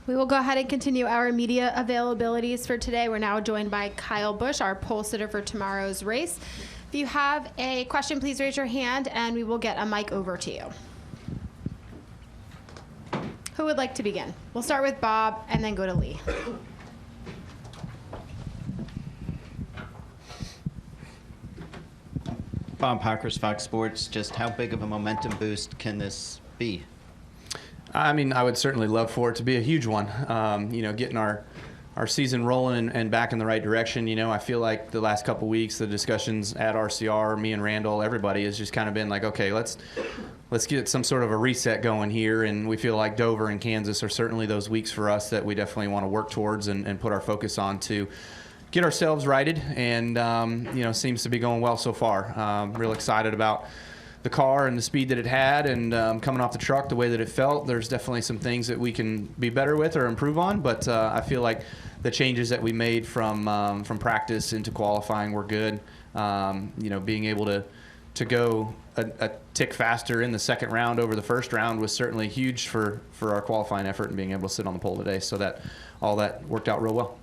We will go ahead and continue our media availabilities for today. We're now joined by Kyle Busch, our pole sitter for tomorrow's race. If you have a question, please raise your hand and we will get a mic over to you. Who would like to begin? We'll start with Bob and then go to Lee. Bob Hawkers, Fox Sports. Just how big of a momentum boost can this be? I mean, I would certainly love for it to be a huge one. Getting our season rolling and back in the right direction. I feel like the last couple weeks, the discussions at RCR, me and Randall, everybody has just kind of been like, okay, let's get some sort of a reset going here. And we feel like Dover and Kansas are certainly those weeks for us that we definitely want to work towards and put our focus on to get ourselves righted. And, seems to be going well so far. Real excited about the car and the speed that it had, and coming off the truck, the way that it felt. There's definitely some things that we can be better with or improve on, but I feel like the changes that we made from practice into qualifying were good. Being able to go a tick faster in the second round over the first round was certainly huge for our qualifying effort and being able to sit on the pole today. So that all that worked out real well.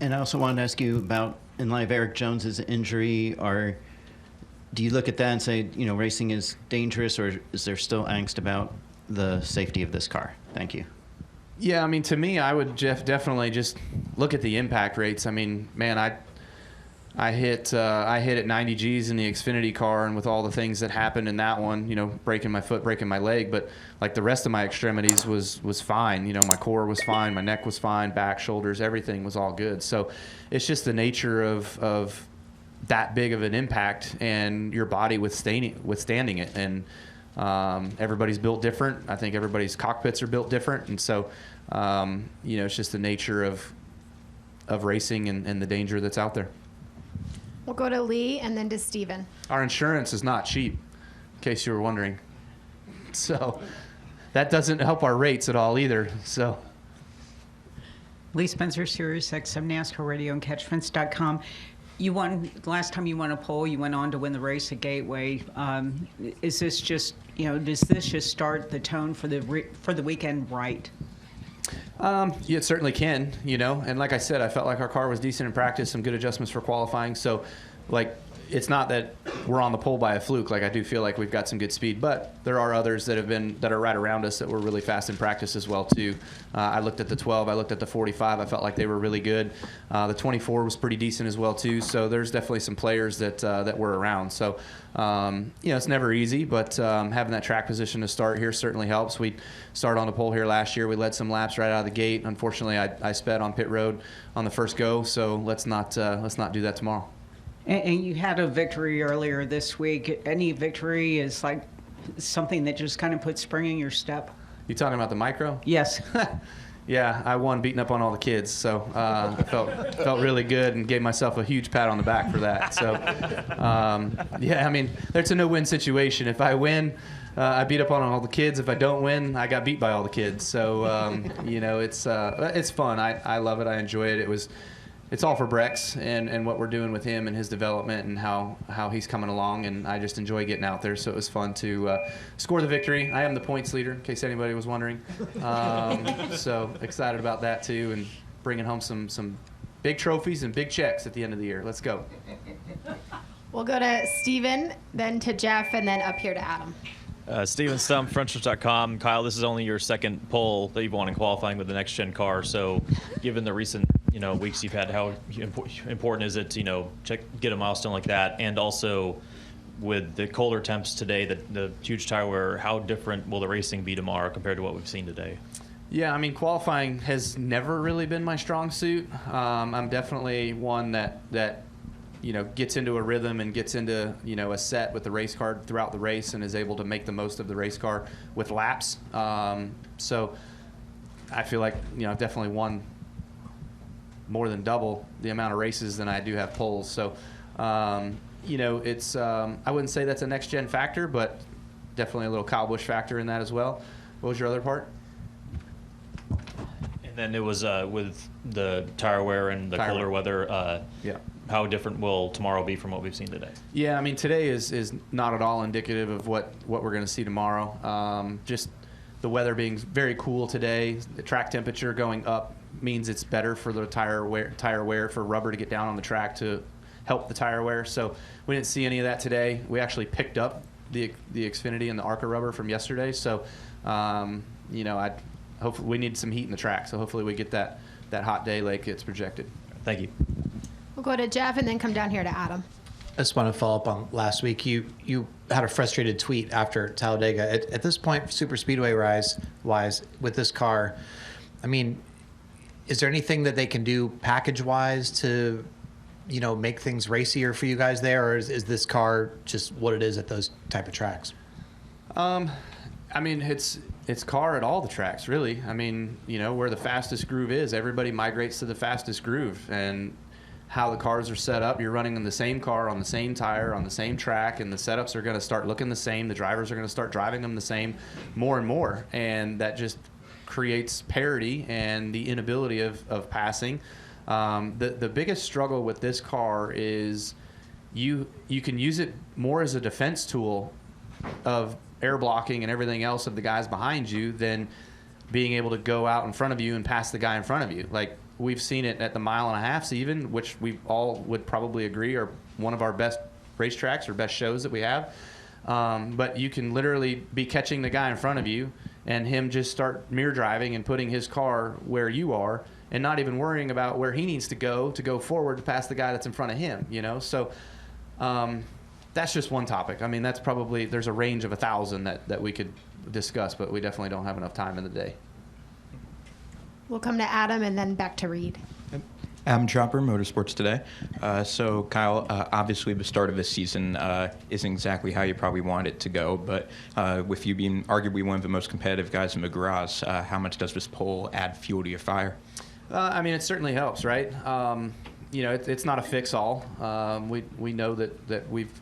And I also wanted to ask you about, in light of Eric Jones's injury, do you look at that and say, racing is dangerous, or is there still angst about the safety of this car? Thank you. Yeah, I mean, to me, I would definitely just look at the impact rates. I mean, man, I hit at 90 G's in the Xfinity car, and with all the things that happened in that one, breaking my foot, breaking my leg, but like the rest of my extremities was fine. My core was fine, my neck was fine, back, shoulders, everything was all good. So it's just the nature of that big of an impact and your body withstanding it. And everybody's built different. I think everybody's cockpits are built different. And so, it's just the nature of racing and the danger that's out there. We'll go to Lee and then to Steven. Our insurance is not cheap, in case you were wondering. So that doesn't help our rates at all either. So. Lee Spencer, Sirius XM NASCAR Radio and Catchfence.com. You won last time you won a pole. You went on to win the race at Gateway. Is this just does this just start the tone for the weekend right? Yeah, it certainly can. And like I said, I felt like our car was decent in practice, some good adjustments for qualifying. So, it's not that we're on the pole by a fluke. I do feel like we've got some good speed, but there are others that are right around us that were really fast in practice as well too. I looked at the 12, I looked at the 45. I felt like they were really good. The 24 was pretty decent as well too. So there's definitely some players that were around. So it's never easy, but having that track position to start here certainly helps. We started on the pole here last year. We led some laps right out of the gate. Unfortunately, I sped on pit road on the first go. So let's not do that tomorrow. And you had a victory earlier this week. Any victory is like something that just kind of puts spring in your step. You talking about the micro? Yes. Yeah, I won beating up on all the kids, so I felt really good and gave myself a huge pat on the back for that. So, I mean, it's a no-win situation. If I win, I beat up on all the kids. If I don't win, I got beat by all the kids. So, it's fun. I love it. I enjoy it. It's all for Brex and what we're doing with him and his development and how he's coming along, and I just enjoy getting out there. So it was fun to score the victory. I am the points leader, in case anybody was wondering. So excited about that too, and bringing home some big trophies and big checks at the end of the year. Let's go. We'll go to Steven, then to Jeff, and then up here to Adam. Steven Stump, Frontstretch.com. Kyle, this is only your second pole that you've won in qualifying with the next-gen car. So given the recent weeks you've had, how important is it to get a milestone like that? And also with the colder temps today, the huge tire wear, how different will the racing be tomorrow compared to what we've seen today? Yeah, I mean, qualifying has never really been my strong suit. I'm definitely one that gets into a rhythm and gets into, a set with the race car throughout the race and is able to make the most of the race car with laps. So I feel like, I've definitely won more than double the amount of races than I do have poles. So, it's, I wouldn't say that's a next-gen factor, but definitely a little Kyle Busch factor in that as well. What was your other part? And then it was with the tire wear and the colder weather. Yeah. How different will tomorrow be from what we've seen today? Yeah, I mean, today is not at all indicative of what we're going to see tomorrow. Just the weather being very cool today, the track temperature going up means it's better for the tire wear for rubber to get down on the track to help the tire wear. So we didn't see any of that today. We actually picked up the Xfinity and the Arca rubber from yesterday. So, hopefully we need some heat in the track. So hopefully we get that hot day like it's projected. Thank you. We'll go to Jeff and then come down here to Adam. I just want to follow up on last week. You had a frustrated tweet after Talladega. At this point, super speedway wise, with this car, I mean, is there anything that they can do package wise to, make things racier for you guys there, or is this car just what it is at those type of tracks? I mean, it's car at all the tracks, really. I mean, where the fastest groove is, everybody migrates to the fastest groove. And how the cars are set up, you're running in the same car, on the same tire, on the same track, and the setups are going to start looking the same. The drivers are going to start driving them the same more and more. And that just creates parity and the inability of passing. The biggest struggle with this car is you can use it more as a defense tool of air blocking and everything else of the guys behind you than being able to go out in front of you and pass the guy in front of you. Like, we've seen it at the 1.5 miles even, which we all would probably agree are one of our best racetracks or best shows that we have. But you can literally be catching the guy in front of you and him just start mirror driving and putting his car where you are and not even worrying about where he needs to go forward to pass the guy that's in front of him, So that's just one topic. I mean, that's probably, there's a range of 1,000 that we could discuss, but we definitely don't have enough time in the day. We'll come to Adam and then back to Reed. Adam Chopper, Motorsports Today. So, Kyle, obviously the start of this season isn't exactly how you probably want it to go, but with you being arguably one of the most competitive guys in McGraw's, how much does this pole add fuel to your fire? I mean, it certainly helps, right? It's not a fix-all. We know that we've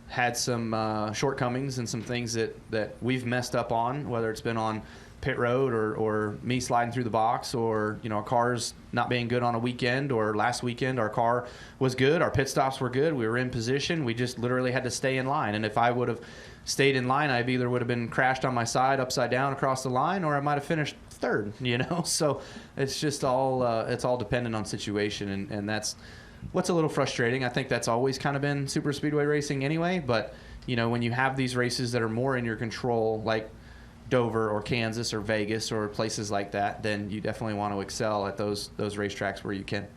had some shortcomings and some things that we've messed up on, whether it's been on pit road or me sliding through the box, or our car's not being good on a weekend, or last weekend our car was good, our pit stops were good, we were in position, we just literally had to stay in line. And if I would have stayed in line, I either would have been crashed on my side upside down across the line, or I might have finished third. So it's just all dependent on situation, and that's what's a little frustrating. I think that's always kind of been super speedway racing anyway, but when you have these races that are more in your control, like Dover or Kansas or Vegas or places like that, then you definitely want to excel at those racetracks where you can.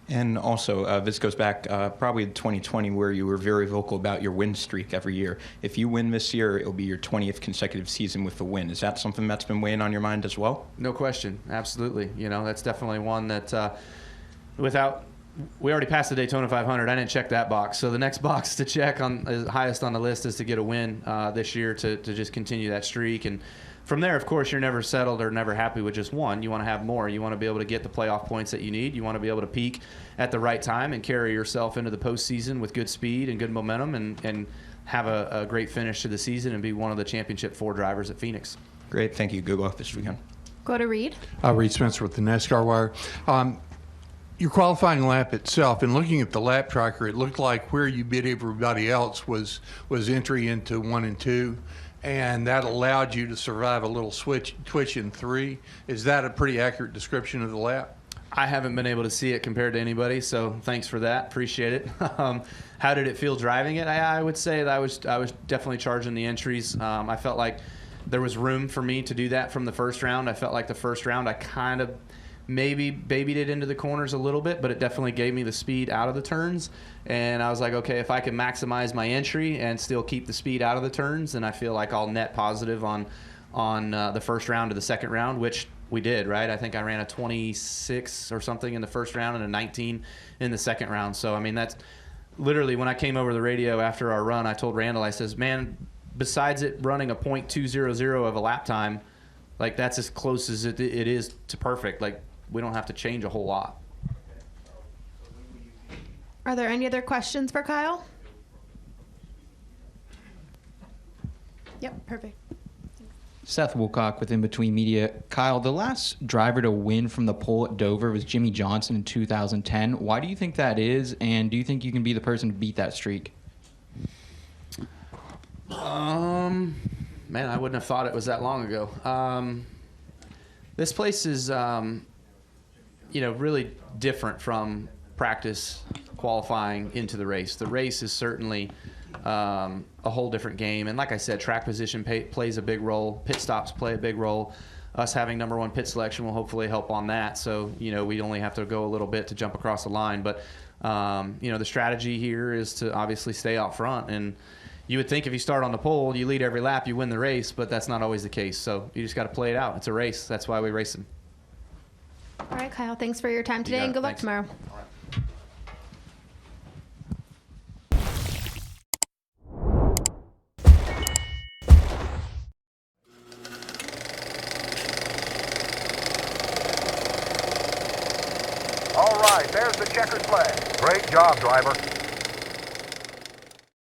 And also, this goes back probably to 2020, where you were very vocal about your win streak every year. If you win this year, it'll be your 20th consecutive season with the win. Is that something that's been weighing on your mind as well? No question. Absolutely. That's definitely one that we already passed the Daytona 500. I didn't check that box. So the next box to check on, highest on the list, is to get a win this year to just continue that streak. And from there, of course, you're never settled or never happy with just one. You want to have more. You want to be able to get the playoff points that you need. You want to be able to peak at the right time and carry yourself into the postseason with good speed and good momentum, and have a great finish to the season and be one of the championship 4 drivers at Phoenix. Great. Thank you. Good luck this weekend. Go to Reed. Reed Spencer with the NASCAR Wire. Your qualifying lap itself, and looking at the lap tracker, it looked like where you beat everybody else was entry into 1 and 2, and that allowed you to survive a little twitch in 3. Is that a pretty accurate description of the lap? I haven't been able to see it compared to anybody, so thanks for that. Appreciate it. How did it feel driving it? I would say that I was definitely charging the entries. I felt like there was room for me to do that from the first round. I felt like the first round I kind of maybe babied it into the corners a little bit, but it definitely gave me the speed out of the turns. And I was like, okay, if I can maximize my entry and still keep the speed out of the turns, then I feel like I'll net positive on the first round to the second round, which we did, right? I think I ran a 26 or something in the first round and a 19 in the second round. So, I mean, that's literally when I came over the radio after our run, I told Randall, I says, man, besides it running a .200 of a lap time, like that's as close as it is to perfect. Like, we don't have to change a whole lot. Are there any other questions for Kyle? Yep, perfect. Seth Wilcock with In Between Media. Kyle, the last driver to win from the pole at Dover was Jimmy Johnson in 2010. Why do you think that is, and do you think you can be the person to beat that streak? Man, I wouldn't have thought it was that long ago. This place is, really different from practice, qualifying into the race. The race is certainly a whole different game. And like I said, track position plays a big role. Pit stops play a big role. Us having number 1 pit selection will hopefully help on that. So, we only have to go a little bit to jump across the line. But, the strategy here is to obviously stay out front. And you would think if you start on the pole, you lead every lap, you win the race, but that's not always the case. So you just got to play it out. It's a race. That's why we race them. All right, Kyle, thanks for your time today, got and it. good luck Thanks. tomorrow. All right, there's the checkered flag. Great job, driver.